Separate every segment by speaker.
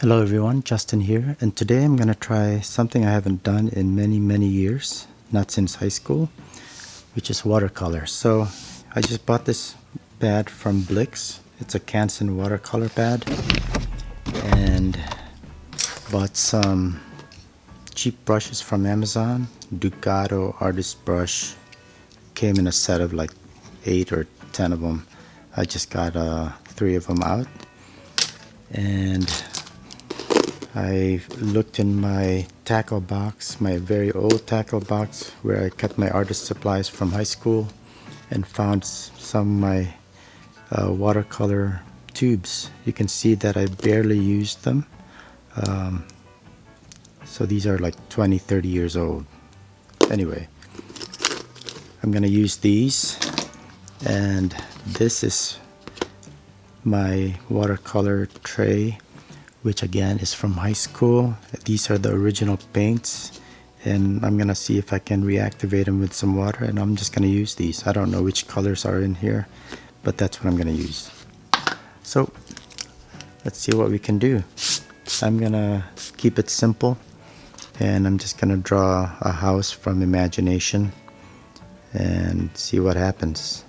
Speaker 1: Hello everyone, Justin here, and today I'm going to try something I haven't done in many years, not since high school, which is watercolor. So I just bought this pad from Blix. It's a Canson watercolor pad, and bought some cheap brushes from Amazon. Ducato artist brush, came in a set of like 8 or 10 of them. I just got 3 of them out, and I looked in my tackle box, my very old tackle box where I kept my artist supplies from high school, and found some of my watercolor tubes. You can see that I barely used them. So these are like 20-30 years old. Anyway, I'm gonna use these, and this is my watercolor tray, which again is from high school. These are the original paints, and I'm gonna see if I can reactivate them with some water, and I'm just gonna use these. I don't know which colors are in here, but that's what I'm gonna use. So let's see what we can do. I'm gonna keep it simple, and I'm just gonna draw a house from imagination and see what happens.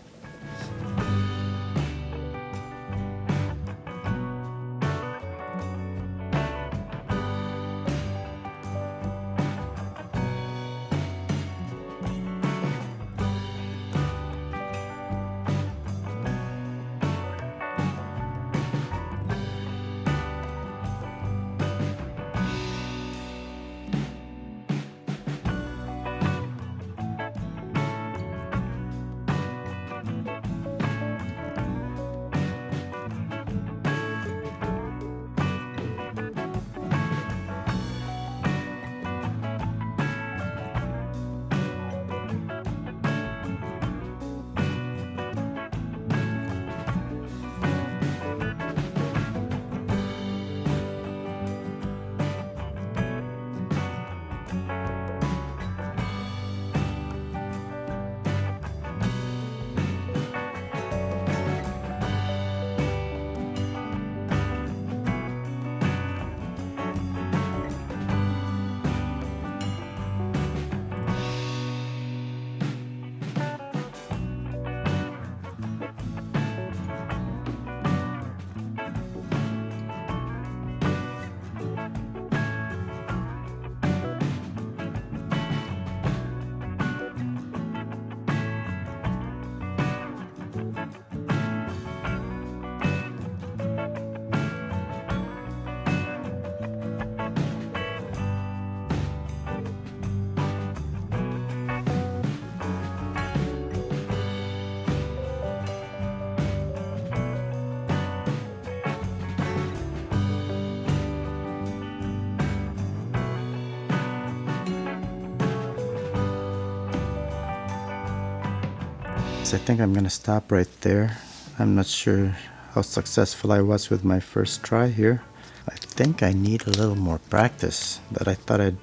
Speaker 1: I think I'm gonna stop right there. I'm not sure how successful I was with my first try here. I think I need a little more practice, but I thought I'd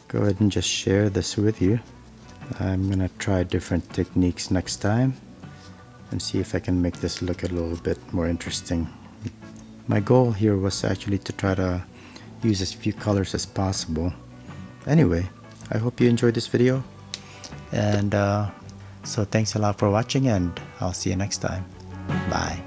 Speaker 1: go ahead and just share this with you. I'm gonna try different techniques next time and see if I can make this look a little bit more interesting. My goal here was actually to try to use as few colors as possible. Anyway, I hope you enjoyed this video, and so thanks a lot for watching, and I'll see you next time. Bye.